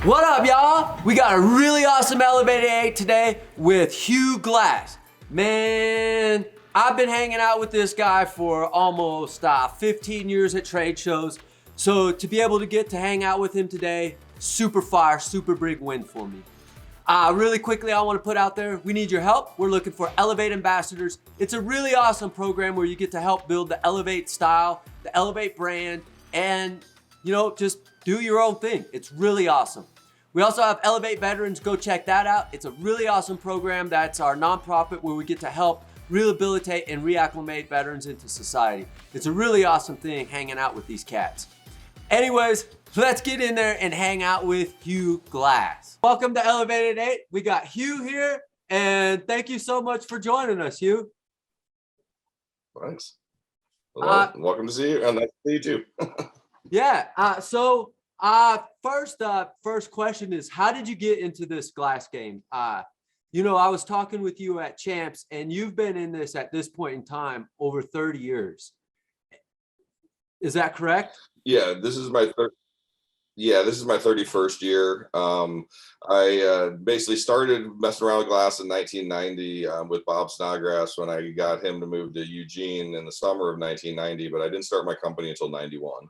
What up, y'all? We got a really awesome Elev8 today with Hugh Glass. Man, I've been hanging out with this guy for almost 15 years at trade shows. So to be able to get to hang out with him today, super fire, super big win for me. Really quickly, I want to put out there, we need your help. We're looking for Elev8 ambassadors. It's a really awesome program where you get to help build the Elev8 style, the Elev8 brand, and just do your own thing. It's really awesome. We also have Elev8 Veterans. Go check that out. It's a really awesome program. That's our nonprofit where we get to help rehabilitate and reacclimate veterans into society. It's a really awesome thing hanging out with these cats. Anyways, let's get in there and hang out with Hugh Glass. Welcome to Elev8. We got Hugh here, and thank you so much for joining us, Hugh. Thanks. Hello, welcome to see you, and nice to see you too. Yeah. First question is, how did you get into this glass game? I was talking with you at Champs, and you've been in this at this point in time over 30 years. Is that correct? Yeah, this is my 31st year. I basically started messing around with glass in 1990 with Bob Snodgrass when I got him to move to Eugene in the summer of 1990, but I didn't start my company until 91.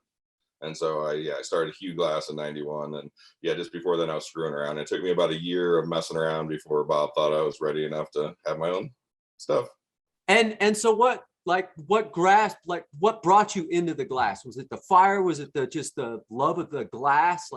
And so I started Hugh Glass in 91. And just before then I was screwing around. It took me about a year of messing around before Bob thought I was ready enough to have my own stuff. And so what brought you into the glass? Was it the fire? Was it just the love of the glass?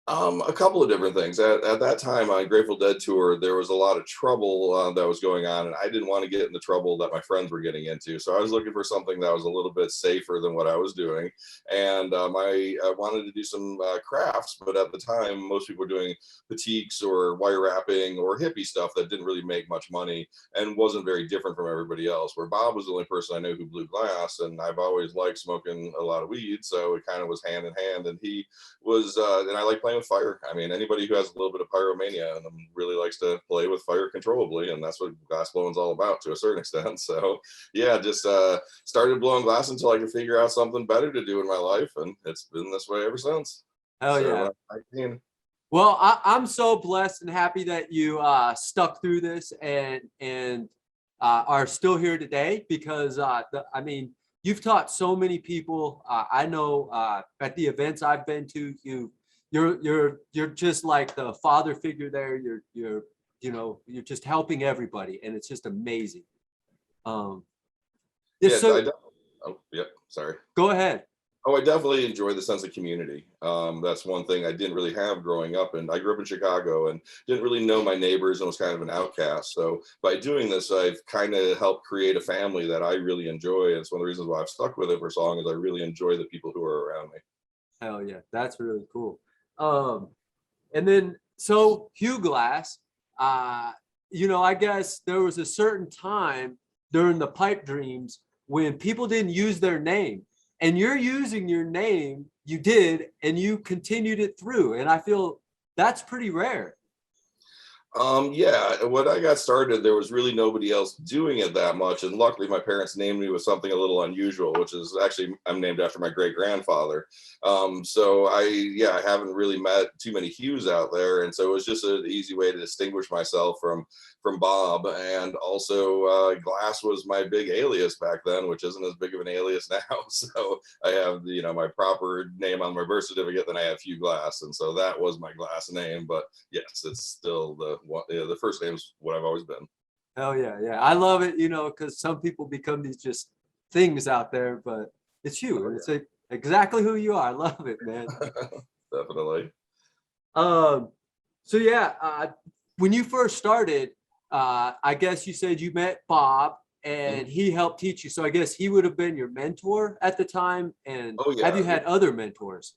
A couple of different things. At that time on Grateful Dead tour, there was a lot of trouble that was going on, and I didn't want to get in the trouble that my friends were getting into. So I was looking for something that was a little bit safer than what I was doing. And I wanted to do some crafts, but at the time, most people were doing batiks or wire wrapping or hippie stuff that didn't really make much money and wasn't very different from everybody else. Where Bob was the only person I knew who blew glass, and I've always liked smoking a lot of weed, so it kind of was hand in hand. And he was, and I like playing with fire. I mean, anybody who has a little bit of pyromania and really likes to play with fire controllably, and that's what glass blowing's all about to a certain extent. So just started blowing glass until I could figure out something better to do in my life, and it's been this way ever since. Well, I'm so blessed and happy that you stuck through this and are still here today, because you've taught so many people. I know at the events I've been to, you're just like the father figure there. You're just helping everybody, and it's just amazing. Sorry. Go ahead. I definitely enjoy the sense of community. That's one thing I didn't really have growing up. And I grew up in Chicago and didn't really know my neighbors and was kind of an outcast. So by doing this, I've kind of helped create a family that I really enjoy. And it's one of the reasons why I've stuck with it for so long, is I really enjoy the people who are around me. Hell yeah, that's really cool. And then, so Hugh Glass, I guess there was a certain time during the pipe dreams when people didn't use their name. And you're using your name, you did, and you continued it through. And I feel that's pretty rare. When I got started, there was really nobody else doing it that much. And luckily, my parents named me with something a little unusual, which is actually, I'm named after my great grandfather. So I haven't really met too many Hughes out there. And so it was just an easy way to distinguish myself from Bob. And also Glass was my big alias back then, which isn't as big of an alias now. So I have, my proper name on my birth certificate, then I have Hugh Glass. And so that was my Glass name. But yes, it's still the first name is what I've always been. Oh yeah. I love it, because some people become these just things out there, but it's you. Oh, yeah. It's exactly who you are. I love it, man. Definitely. When you first started, I guess you said you met Bob and he helped teach you. So I guess he would have been your mentor at the time. And have you had other mentors?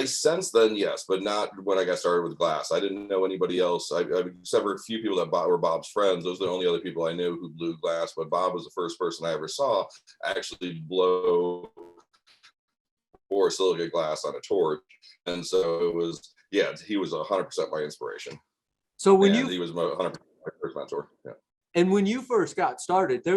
Since then, yes, but not when I got started with glass. I didn't know anybody else. Except for a few people that were Bob's friends. Those are the only other people I knew who blew glass. But Bob was the first person I ever saw actually blow borosilicate glass on a torch. And so it was, he was 100% my inspiration. So he was 100% my first mentor. Yeah. And when you first got started,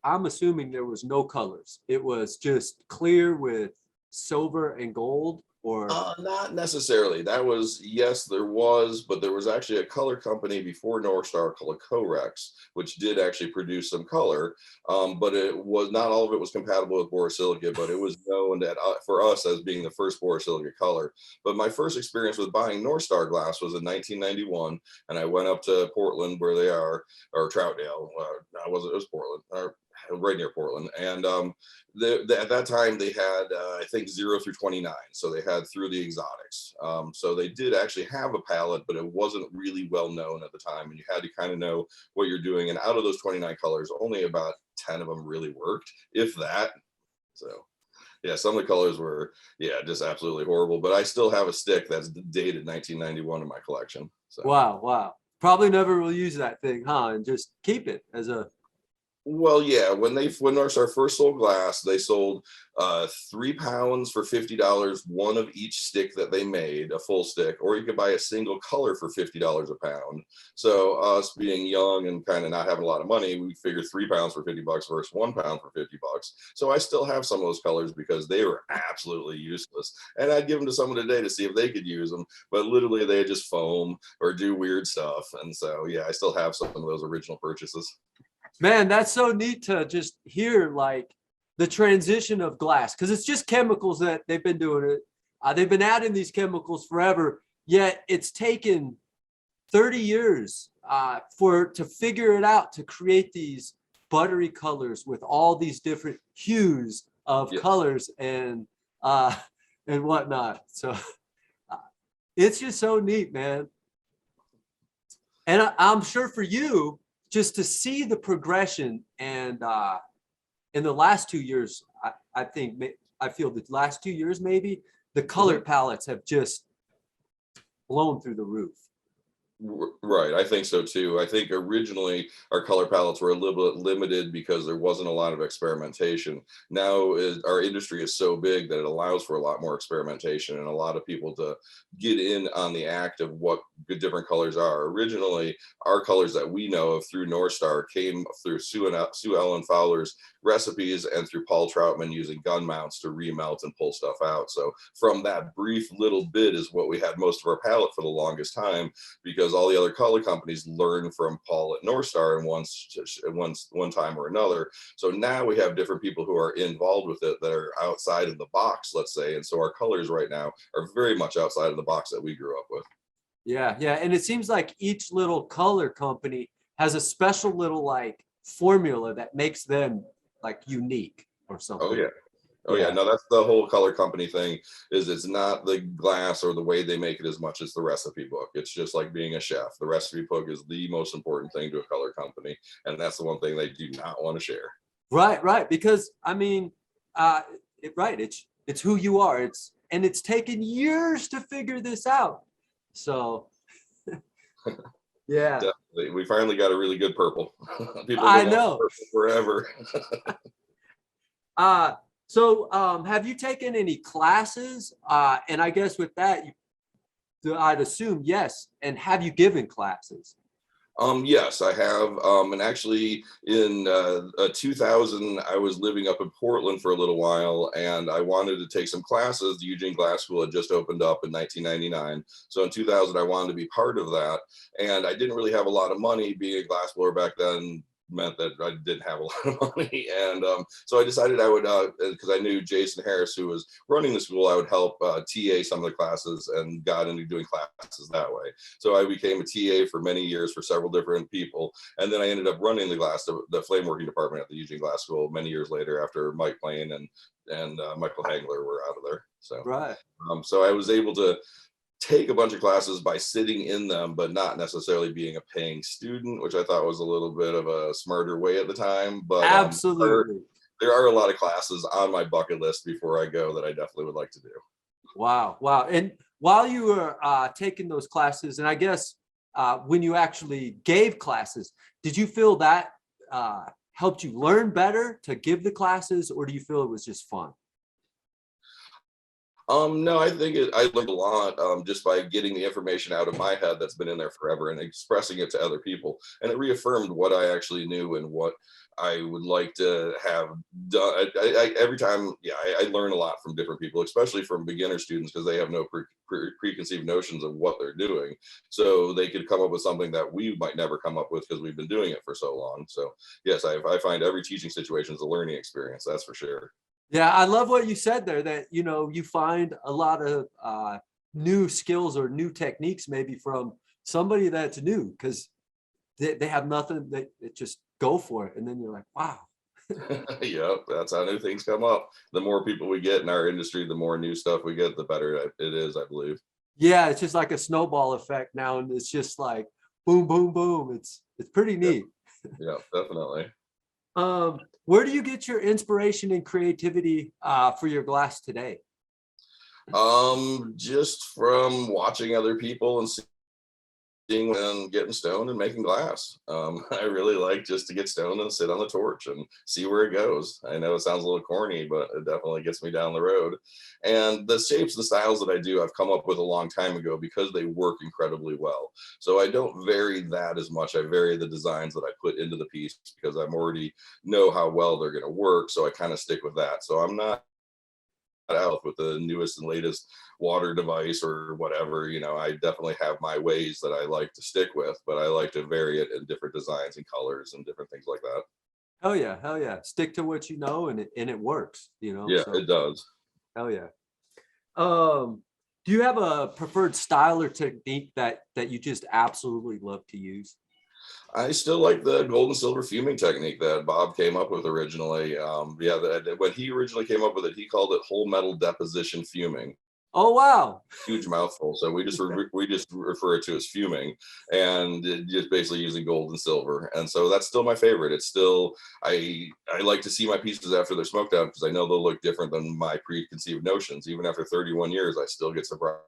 I'm assuming there was no colors. It was just clear with silver and gold, or? Not necessarily. That was, yes, there was, but there was actually a color company before North Star called Corex, which did actually produce some color. But it was not all of it was compatible with borosilicate, but it was known that for us as being the first borosilicate color. But my first experience with buying North Star glass was in 1991, and I went up to Portland where they are, or Troutdale. It was Portland, or right near Portland, and at that time they had I think 0 through 29, so they had through the exotics. So they did actually have a palette, but it wasn't really well known at the time, and you had to kind of know what you're doing. And out of those 29 colors, only about 10 of them really worked, if that. So yeah, some of the colors were, yeah, just absolutely horrible. But I still have a stick that's dated 1991 in my collection. So. Wow. Probably never will use that thing, huh? And just keep it as a. Well, yeah, when North Star first sold glass, they sold 3 pounds for $50, one of each stick that they made, a full stick, or you could buy a single color for $50 a pound. So us being young and kind of not having a lot of money, we figured 3 pounds for $50 versus 1 pound for $50. So I still have some of those colors because they were absolutely useless. And I'd give them to someone today to see if they could use them, but literally they just foam or do weird stuff. And so, yeah, I still have some of those original purchases. Man, that's so neat to just hear like the transition of glass, because it's just chemicals that they've been doing it. They've been adding these chemicals forever, yet it's taken 30 years to figure it out, to create these buttery colors with all these different hues of colors and whatnot. So it's just so neat, man. And I'm sure for you, just to see the progression, and in the last 2 years, I feel the last 2 years, maybe the color palettes have just blown through the roof. Right, I think so too. I think originally our color palettes were a little bit limited because there wasn't a lot of experimentation. Now our industry is so big that it allows for a lot more experimentation and a lot of people to get in on the act of what good different colors are. Originally, our colors that we know of through North Star came through Sue Ellen Fowler's recipes and through Paul Troutman using gun mounts to remelt and pull stuff out. So from that brief little bit is what we had most of our palette for the longest time, because all the other color companies learned from Paul at North Star and one time or another. So now we have different people who are involved with it that are outside of the box, let's say. And so our colors right now are very much outside of the box that we grew up with. Yeah. And it seems like each little color company has a special little like formula that makes them like unique or something. Oh yeah, no, that's the whole color company thing, is it's not the glass or the way they make it as much as the recipe book. It's just like being a chef. The recipe book is the most important thing to a color company, and that's the one thing they do not want to share. Right, because I mean, it's who you are. It's taken years to figure this out. So yeah. Definitely. We finally got a really good purple. People I know purple forever. So have you taken any classes? And I guess with that, I'd assume yes. And have you given classes? Yes, I have. And actually in 2000, I was living up in Portland for a little while, and I wanted to take some classes. The Eugene Glass School had just opened up in 1999. So in 2000, I wanted to be part of that. And I didn't really have a lot of money. Being a glassblower back then meant that I didn't have a lot of money. And so I decided I would, because I knew Jason Harris, who was running the school, I would help TA some of the classes, and got into doing classes that way. So I became a TA for many years for several different people. And then I ended up running the flame working department at the Eugene Glass School many years later, after Mike Lane and Michael Hangler were out of there. So, right. So I was able to take a bunch of classes by sitting in them, but not necessarily being a paying student, which I thought was a little bit of a smarter way at the time. But absolutely, there are a lot of classes on my bucket list before I go that I definitely would like to do. Wow. And while you were taking those classes, and I guess when you actually gave classes, did you feel that helped you learn better to give the classes, or do you feel it was just fun? No, I think I learned a lot just by getting the information out of my head that's been in there forever and expressing it to other people. And it reaffirmed what I actually knew and what I would like to have done. Every time, yeah, I learn a lot from different people, especially from beginner students, because they have no preconceived notions of what they're doing. So they could come up with something that we might never come up with because we've been doing it for so long. So yes, I find every teaching situation is a learning experience. That's for sure. Yeah, I love what you said there, that, you know, you find a lot of new skills or new techniques maybe from somebody that's new, because they have nothing, they just go for it. And then you're like, wow. Yep, that's how new things come up. The more people we get in our industry, the more new stuff we get, the better it is, I believe. Yeah, it's just like a snowball effect now. And it's just like boom, boom, boom. It's pretty Yeah, neat. yeah, definitely. Where do you get your inspiration and creativity for your glass today? Just from watching other people and and getting stoned and making glass. I really like just to get stoned and sit on the torch and see where it goes. I know it sounds a little corny, but it definitely gets me down the road. And the shapes and styles that I do, I've come up with a long time ago because they work incredibly well. So I don't vary that as much. I vary the designs that I put into the piece because I'm already know how well they're going to work. So I kind of stick with that. So I'm not out with the newest and latest water device or whatever. I definitely have my ways that I like to stick with, but I like to vary it in different designs and colors and different things like that. Hell yeah, hell yeah. Stick to what you know, and it works, you know. Yeah, So it does. hell yeah. Um, do you have a preferred style or technique that you just absolutely love to use? I still like the gold and silver fuming technique that Bob came up with originally. Yeah, when he originally came up with it, he called it whole metal deposition fuming. Oh wow. Huge mouthful. So we just refer it to as fuming, and just basically using gold and silver. And so that's still my favorite. It's still I like to see my pieces after they're smoked out because I know they'll look different than my preconceived notions. Even after 31 years, I still get surprised.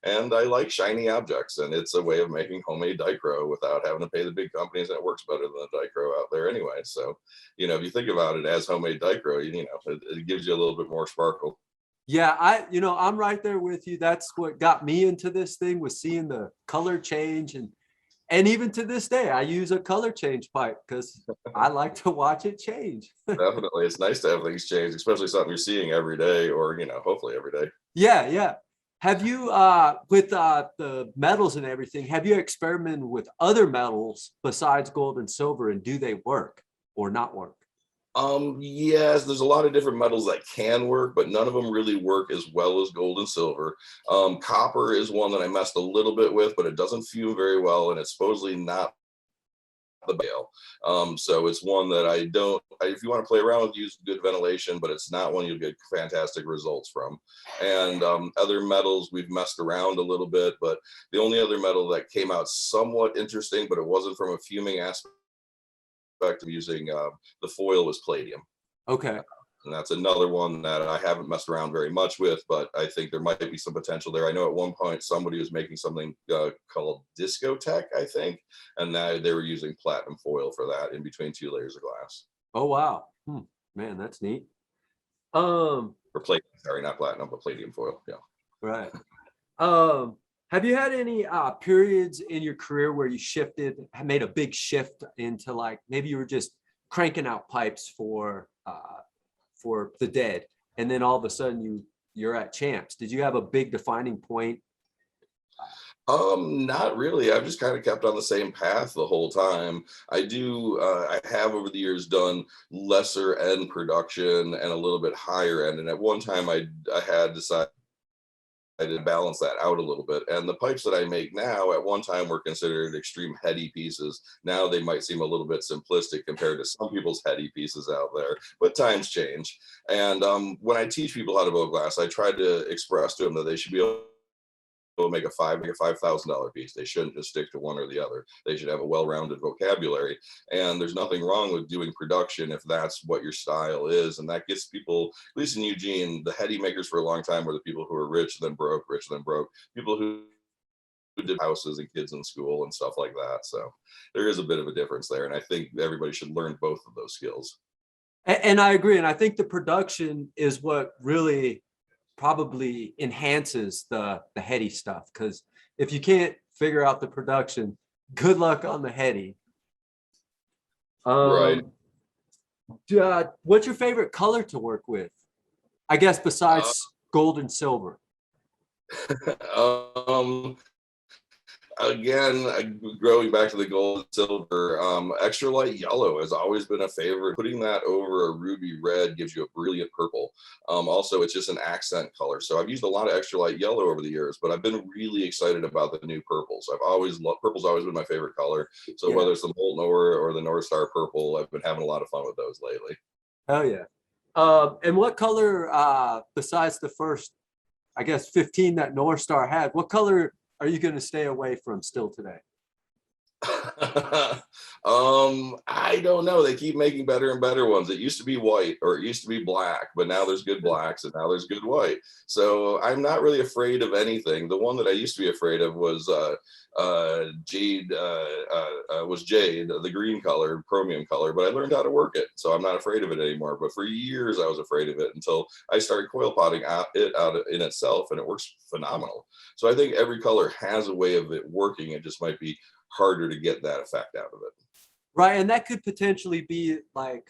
And I like shiny objects, and it's a way of making homemade dichro without having to pay the big companies, and it works better than the dichro out there anyway. So, if you think about it as homemade dichro, it gives you a little bit more sparkle. Yeah, I'm right there with you. That's what got me into this thing, was seeing the color change, and even to this day, I use a color change pipe because I like to watch it change. Definitely, it's nice to have things change, especially something you're seeing every day, or hopefully every day. Yeah, yeah. Have you with the metals and everything, have you experimented with other metals besides gold and silver, and do they work or not work? Yes, there's a lot of different metals that can work, but none of them really work as well as gold and silver. Copper is one that I messed a little bit with, but it doesn't fume very well, and it's supposedly not the bale. So it's one that if you want to play around with, use good ventilation, but it's not one you'll get fantastic results from. And other metals, we've messed around a little bit, but the only other metal that came out somewhat interesting, but it wasn't from a fuming aspect of using the foil, was palladium. Okay. And that's another one that I haven't messed around very much with, but I think there might be some potential there. I know at one point somebody was making something called discotheque, I think, and now they were using platinum foil for that in between two layers of glass. Oh wow. Man, that's neat. Um, Or palladium, sorry, not platinum, but palladium foil. Yeah. right. Have you had any periods in your career where you made a big shift into, like, maybe you were just cranking out pipes for the dead, and then all of a sudden you're at Champs? Did you have a big defining point? Not really. I've just kind of kept on the same path the whole time. I have over the years done lesser end production and a little bit higher end. And at one time I had decided to balance that out a little bit. And the pipes that I make now at one time were considered extreme heady pieces. Now they might seem a little bit simplistic compared to some people's heady pieces out there, but times change. And when I teach people how to blow glass, I try to express to them that they should be able to make a $5,000 piece. They shouldn't just stick to one or the other. They should have a well-rounded vocabulary. And there's nothing wrong with doing production if that's what your style is. And that gets people, at least in Eugene, the heady makers for a long time were the people who were rich, then broke, rich, then broke. People who did houses and kids in school and stuff like that. So there is a bit of a difference there. And I think everybody should learn both of those skills. And I agree. And I think the production is what really probably enhances the heady stuff. Because if you can't figure out the production, good luck on the heady. Right. What's your favorite color to work with? I guess Uh, besides gold and silver. um, Again, going back to the gold and silver, extra light yellow has always been a favorite. Putting that over a ruby red gives you a brilliant purple. Also, it's just an accent color. So I've used a lot of extra light yellow over the years, but I've been really excited about the new purples. I've always loved purple's always been my favorite color. So Yeah. whether it's the molten ore or the North Star purple, I've been having a lot of fun with those lately. Oh yeah. And what color, besides the first, I guess 15 that North Star had, what color are you going to stay away from still today? I don't know. They keep making better and better ones. It used to be white or it used to be black, but now there's good blacks and now there's good white. So I'm not really afraid of anything. The one that I used to be afraid of was jade, the green color, chromium color, but I learned how to work it. So I'm not afraid of it anymore. But for years I was afraid of it until I started coil potting it out in itself, and it works phenomenal. So I think every color has a way of it working. It just might be harder to get that effect out of it. Right, and that could potentially be like,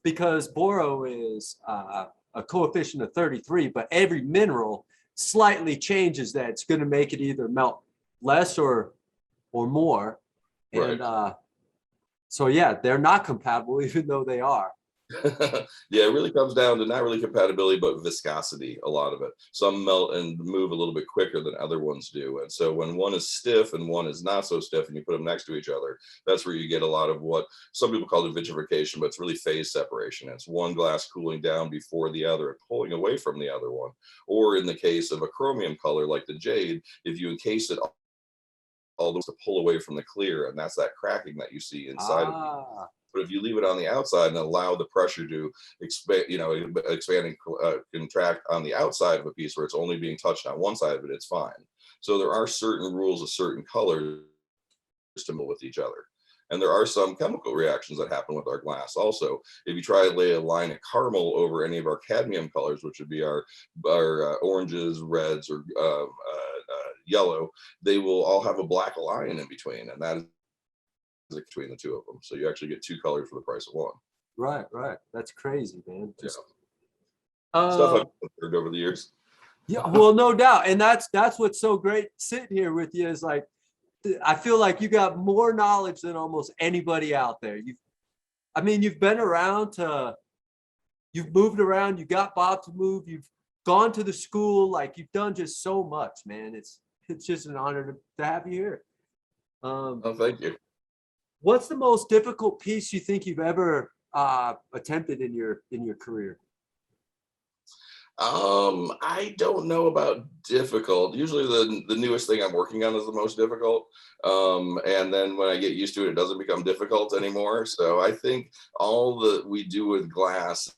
because boro is a coefficient of 33, but every mineral slightly changes that. It's going to make it either melt less or more. And Right. so yeah, they're not compatible even though they are. Yeah, it really comes down to not really compatibility, but viscosity, a lot of it. Some melt and move a little bit quicker than other ones do. And so when one is stiff and one is not so stiff and you put them next to each other, that's where you get a lot of what some people call it vitrification, but it's really phase separation. It's one glass cooling down before the other and pulling away from the other one. Or in the case of a chromium color like the jade, if you encase it all those to pull away from the clear, and that's that cracking that you see inside of it. Ah, But if you leave it on the outside and allow the pressure to expand, expand and contract on the outside of a piece where it's only being touched on one side of it, it's fine. So there are certain rules of certain colors to move with each other. And there are some chemical reactions that happen with our glass also. If you try to lay a line of caramel over any of our cadmium colors, which would be our oranges, reds, or yellow, they will all have a black line in between. And that is between the two of them. So you actually get two colors for the price of one. right, right. That's crazy, man. Yeah. Just Stuff uh, I've learned over the years. yeah, well, no doubt. And that's what's so great sitting here with you is like, I feel like you got more knowledge than almost anybody out there. You've been around you've moved around, you got Bob to move, you've gone to the school, like you've done just so much, man. It's just an honor to have you here. Oh, thank you. What's the most difficult piece you think you've ever attempted in your career? I don't know about difficult. Usually the newest thing I'm working on is the most difficult. And then when I get used to it, it doesn't become difficult anymore. So I think all that we do with glass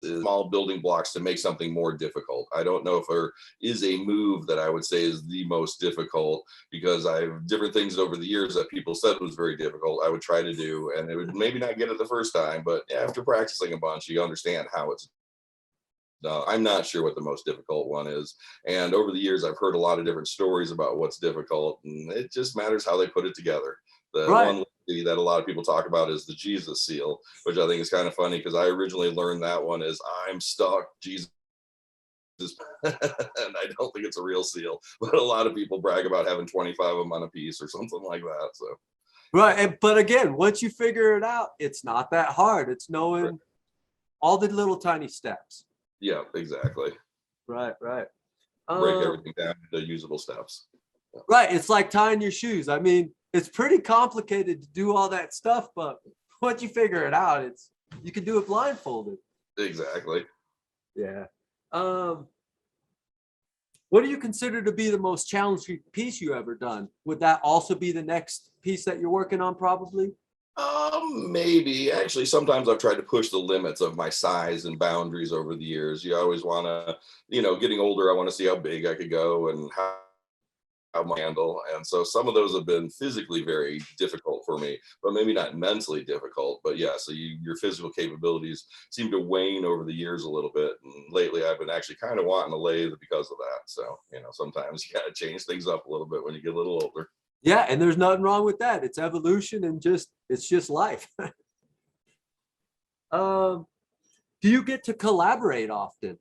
is small building blocks to make something more difficult. I don't know if there is a move that I would say is the most difficult, because I have different things over the years that people said was very difficult I would try to do, and it would maybe not get it the first time, but after practicing a bunch, you understand how it's done. I'm not sure what the most difficult one is. And over the years, I've heard a lot of different stories about what's difficult, and it just matters how they put it together. The Right. one that a lot of people talk about is the Jesus seal, which I think is kind of funny because I originally learned that one as I'm stuck, Jesus. And I don't think it's a real seal, but a lot of people brag about having 25 of them on a piece or something like that. So, Right. But again, once you figure it out, it's not that hard. It's knowing all the little tiny steps. yeah, exactly. Right, right. Break Um, everything down into usable steps. Yeah, right. It's like tying your shoes. I mean, it's pretty complicated to do all that stuff, but once you figure it out, you can do it blindfolded. exactly. Yeah. Um, what do you consider to be the most challenging piece you ever done? Would that also be the next piece that you're working on, probably? Maybe. Actually, sometimes I've tried to push the limits of my size and boundaries over the years. You always want to, getting older, I want to see how big I could go and how my handle. And so some of those have been physically very difficult for me, but maybe not mentally difficult. But yeah, so your physical capabilities seem to wane over the years a little bit. And lately I've been actually kind of wanting to lathe because of that. So, sometimes you got to change things up a little bit when you get a little older. Yeah, and there's nothing wrong with that. It's evolution and it's just life. um, do you get to collaborate often?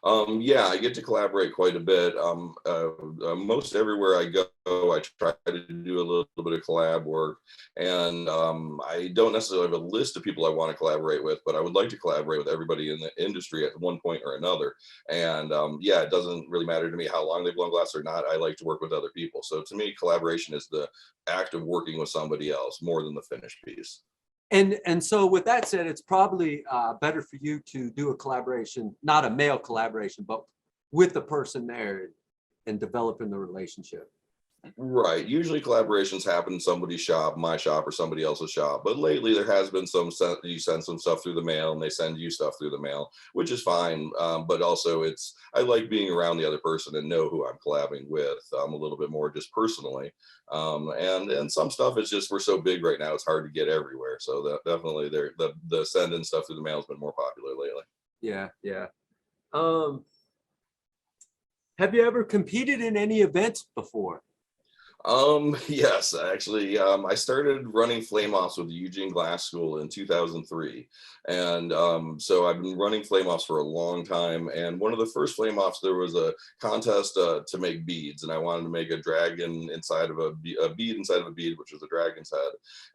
Yeah, I get to collaborate quite a bit. Most everywhere I go, I try to do a little bit of collab work, and I don't necessarily have a list of people I want to collaborate with, but I would like to collaborate with everybody in the industry at one point or another. And yeah, it doesn't really matter to me how long they've blown glass or not. I like to work with other people. So to me, collaboration is the act of working with somebody else more than the finished piece. And so with that said, it's probably better for you to do a collaboration, not a male collaboration, but with the person there and developing the relationship. Right. Usually collaborations happen in somebody's shop, my shop, or somebody else's shop. But lately there has been you send some stuff through the mail and they send you stuff through the mail, which is fine. But also I like being around the other person and know who I'm collabing with a little bit more just personally. And some stuff is just, we're so big right now, it's hard to get everywhere. So that definitely the sending stuff through the mail has been more popular lately. Yeah, yeah. Have you ever competed in any events before? Yes, actually, I started running flame offs with the Eugene Glass School in 2003. And so I've been running flame offs for a long time. And one of the first flame offs, there was a contest to make beads. And I wanted to make a dragon inside of a bead inside of a bead, which was a dragon's head.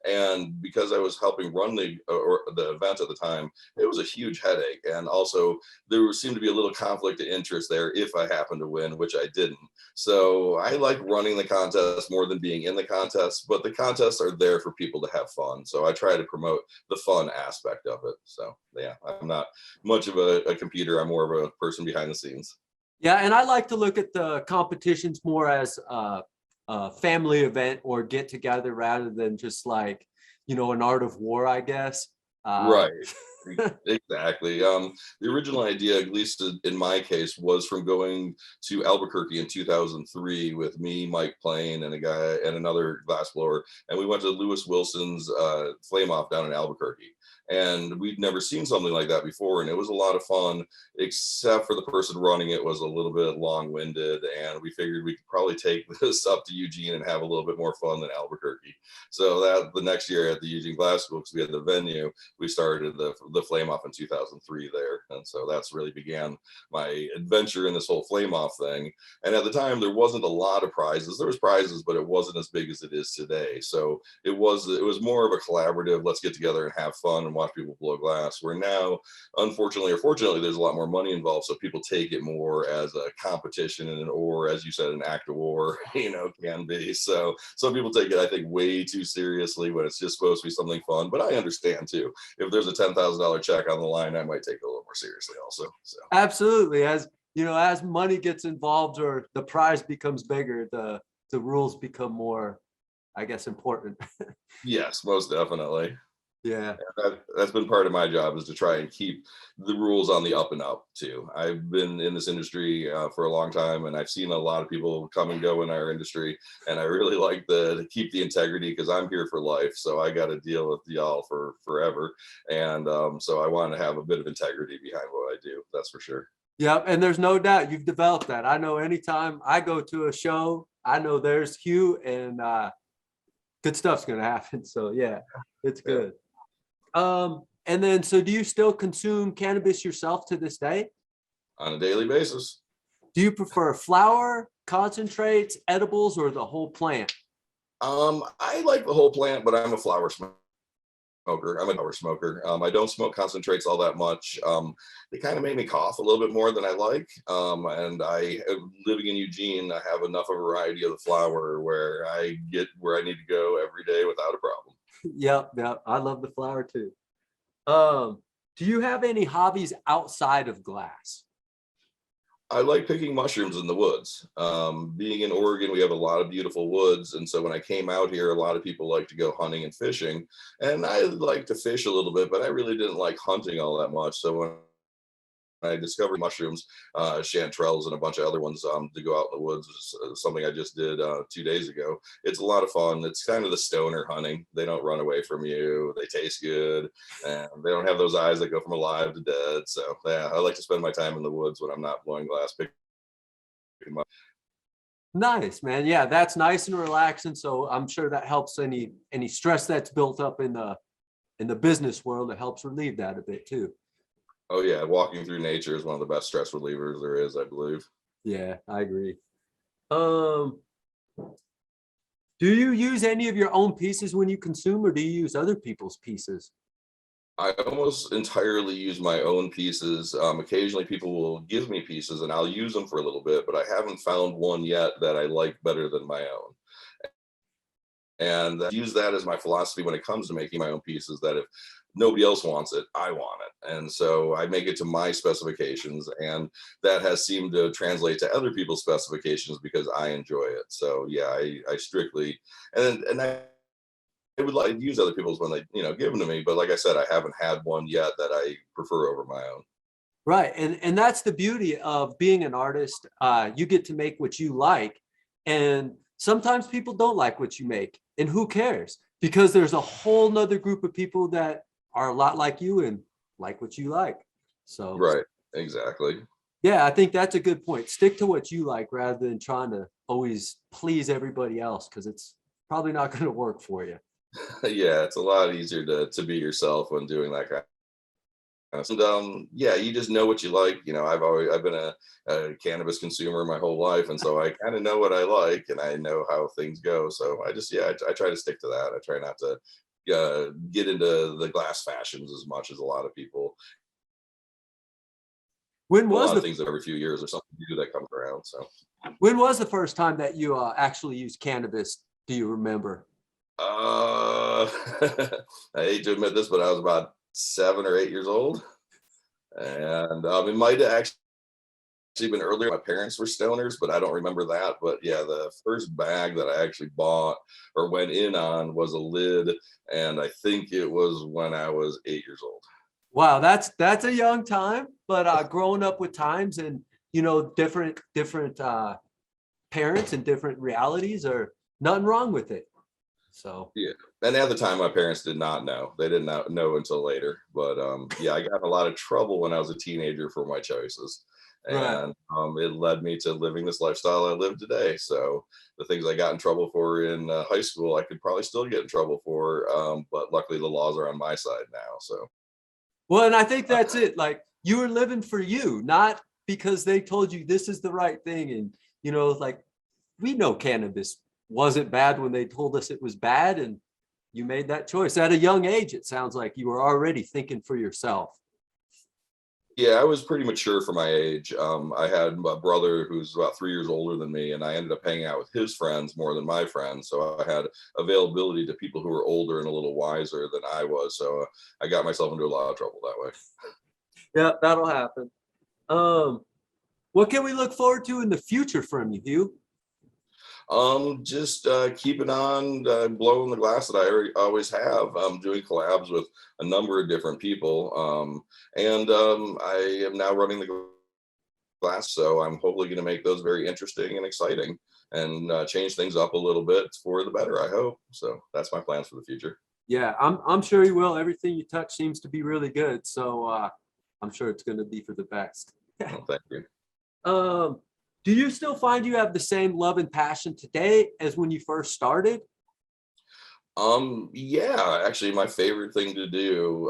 And because I was helping run the event at the time, it was a huge headache. And also there seemed to be a little conflict of interest there if I happened to win, which I didn't. So I like running the contest more than being in the contest, but the contests are there for people to have fun. So I try to promote the fun aspect of it. So yeah, I'm not much of a competer. I'm more of a person behind the scenes. Yeah, and I like to look at the competitions more as a family event or get together rather than just like, an art of war, I guess. Right. Exactly. The original idea, at least in my case, was from going to Albuquerque in 2003 with me, Mike Plain, and a guy and another glassblower, and we went to Lewis Wilson's flame off down in Albuquerque. And we'd never seen something like that before, and it was a lot of fun, except for the person running it was a little bit long-winded, and we figured we could probably take this up to Eugene and have a little bit more fun than Albuquerque. So that the next year at the Eugene Glass School, because we had the venue, we started the flame off in 2003 there. And so that's really began my adventure in this whole flame off thing. And at the time there wasn't a lot of prizes. There was prizes, but it wasn't as big as it is today. So it was more of a collaborative, let's get together and have fun and watch people blow glass. Where now, unfortunately or fortunately, there's a lot more money involved. So people take it more as a competition or, as you said, an act of war, can be. So some people take it, I think, way too seriously when it's just supposed to be something fun. But I understand too. If there's a $10,000 check on the line, I might take it a little more seriously also. So Absolutely. As money gets involved or the prize becomes bigger, the rules become more, I guess, important. yes, most definitely. Yeah. That's been part of my job, is to try and keep the rules on the up and up too. I've been in this industry for a long time, and I've seen a lot of people come and go in our industry, and I really like to keep the integrity, because I'm here for life, so I got to deal with y'all for forever. And so I want to have a bit of integrity behind what I do, that's for sure. Yeah, and there's no doubt you've developed that. I know anytime I go to a show, I know there's Hugh, and good stuff's gonna happen. So yeah, it's good. And then, so do you still consume cannabis yourself to this day? On a daily basis. Do you prefer flower, concentrates, edibles, or the whole plant? I like the whole plant, but I'm a flower smoker. I'm a flower smoker. I don't smoke concentrates all that much. They kind of make me cough a little bit more than I like. And living in Eugene, I have enough of a variety of the flower where I get where I need to go every day without a problem. Yep. I love the flower too. Do you have any hobbies outside of glass? I like picking mushrooms in the woods. Being in Oregon, we have a lot of beautiful woods. And so when I came out here, a lot of people like to go hunting and fishing. And I like to fish a little bit, but I really didn't like hunting all that much. So when I discovered mushrooms, chanterelles, and a bunch of other ones to go out in the woods. Something I just did 2 days ago. It's a lot of fun. It's kind of the stoner hunting. They don't run away from you. They taste good, and they don't have those eyes that go from alive to dead. So yeah, I like to spend my time in the woods when I'm not blowing glass. Picking them up. Nice, man. Yeah, that's nice and relaxing. So I'm sure that helps any stress that's built up in the business world. It helps relieve that a bit too. Oh yeah, walking through nature is one of the best stress relievers there is, I believe. Yeah, I agree. Um, do you use any of your own pieces when you consume, or do you use other people's pieces? I almost entirely use my own pieces. Occasionally, people will give me pieces, and I'll use them for a little bit, but I haven't found one yet that I like better than my own. And I use that as my philosophy when it comes to making my own pieces. That if nobody else wants it, I want it, and so I make it to my specifications, and that has seemed to translate to other people's specifications because I enjoy it. So yeah, I strictly and I would like to use other people's when they give them to me, but like I said, I haven't had one yet that I prefer over my own. Right. And that's the beauty of being an artist. You get to make what you like. And sometimes people don't like what you make. And who cares? Because there's a whole nother group of people that are a lot like you and like what you like. So Right, exactly. yeah, I think that's a good point. Stick to what you like rather than trying to always please everybody else, because it's probably not going to work for you. Yeah, it's a lot easier to be yourself when doing that kind of stuff. And yeah, you just know what you like. I've been a cannabis consumer my whole life, and so I kind of know what I like, and I know how things go. So I try to stick to that. I try not to get into the glass fashions as much as a lot of people. When A was lot of the things every few years or something new that comes around. So when was the first time that you actually used cannabis? Do you remember? I hate to admit this, but I was about 7 or 8 years old, and it might have actually been earlier. My parents were stoners, but I don't remember that. But yeah, the first bag that I actually bought or went in on was a lid, and I think it was when I was 8 years old. Wow, that's a young time, but growing up with times and different parents and different realities are nothing wrong with it. So Yeah, and at the time, my parents did not know. They did not know until later. But yeah, I got in a lot of trouble when I was a teenager for my choices, right. and it led me to living this lifestyle I live today. So the things I got in trouble for in high school, I could probably still get in trouble for, but luckily the laws are on my side now. So Well, and I think that's it. Like you were living for you, not because they told you this is the right thing. And like we know cannabis wasn't bad when they told us it was bad, and you made that choice at a young age. It sounds like you were already thinking for yourself. yeah, I was pretty mature for my age. I had a brother who's about 3 years older than me, and I ended up hanging out with his friends more than my friends. So I had availability to people who were older and a little wiser than I was. So I got myself into a lot of trouble that way. Yeah, that'll happen. Um, what can we look forward to in the future from you, Hugh? Just keeping on blowing the glass that I always have. I'm doing collabs with a number of different people, and I am now running the glass, so I'm hopefully going to make those very interesting and exciting, and change things up a little bit for the better. I hope so. That's my plans for the future. Yeah, I'm sure you will. Everything you touch seems to be really good, so I'm sure it's going to be for the best. Well, thank you. Um, do you still find you have the same love and passion today as when you first started? Yeah, actually, my favorite thing to do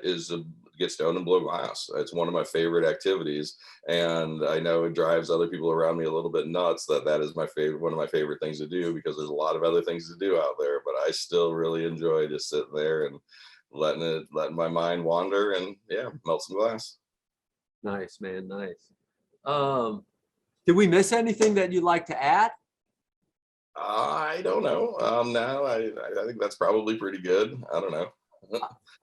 is to get stoned and blow glass. It's one of my favorite activities, and I know it drives other people around me a little bit nuts that that is my favorite, one of my favorite things to do because there's a lot of other things to do out there, but I still really enjoy just sitting there and letting my mind wander and yeah, melt some glass. Nice, man, nice. Um, did we miss anything that you'd like to add? I don't know. Now I think that's probably pretty good. I don't know.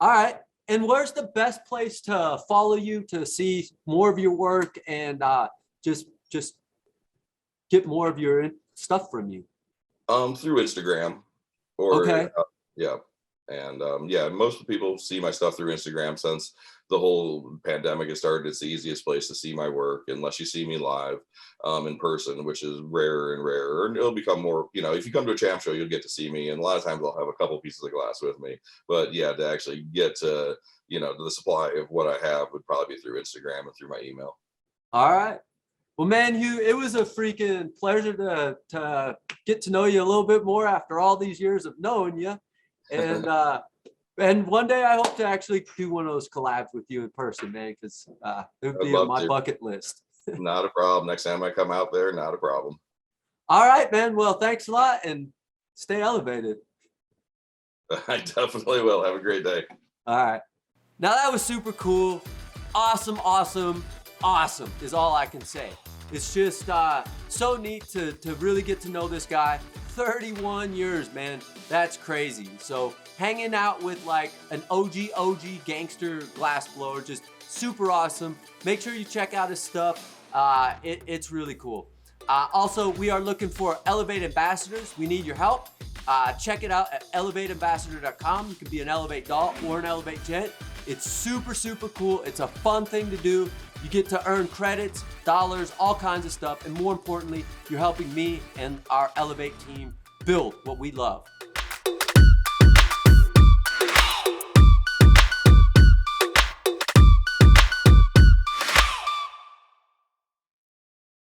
All right. And where's the best place to follow you to see more of your work and just get more of your stuff from you? Through Instagram or Okay. yeah, And yeah, most people see my stuff through Instagram since the whole pandemic has started. It's the easiest place to see my work, unless you see me live in person, which is rarer and rarer. And it'll become more, if you come to a champ show, you'll get to see me. And a lot of times I'll have a couple pieces of glass with me. But yeah, to actually get to, to the supply of what I have would probably be through Instagram and through my email. All right. Well, man, Hugh, it was a freaking pleasure to get to know you a little bit more after all these years of knowing you. And one day I hope to actually do one of those collabs with you in person, man, because it would be on my bucket list. Not a problem. Next time I come out there, not a problem. All right, man. Well, thanks a lot and stay elevated. I definitely will. Have a great day. All right. Now that was super cool. Awesome is all I can say. It's just so neat to really get to know this guy. 31 years, man. That's crazy. So hanging out with like an OG gangster glassblower, just super awesome. Make sure you check out his stuff. It's really cool. Also, we are looking for Elev8 ambassadors. We need your help. Check it out at elev8ambassador.com. You can be an Elev8 doll or an Elev8 gent. It's super cool. It's a fun thing to do. You get to earn credits, dollars, all kinds of stuff. And more importantly, you're helping me and our Elev8 team build what we love.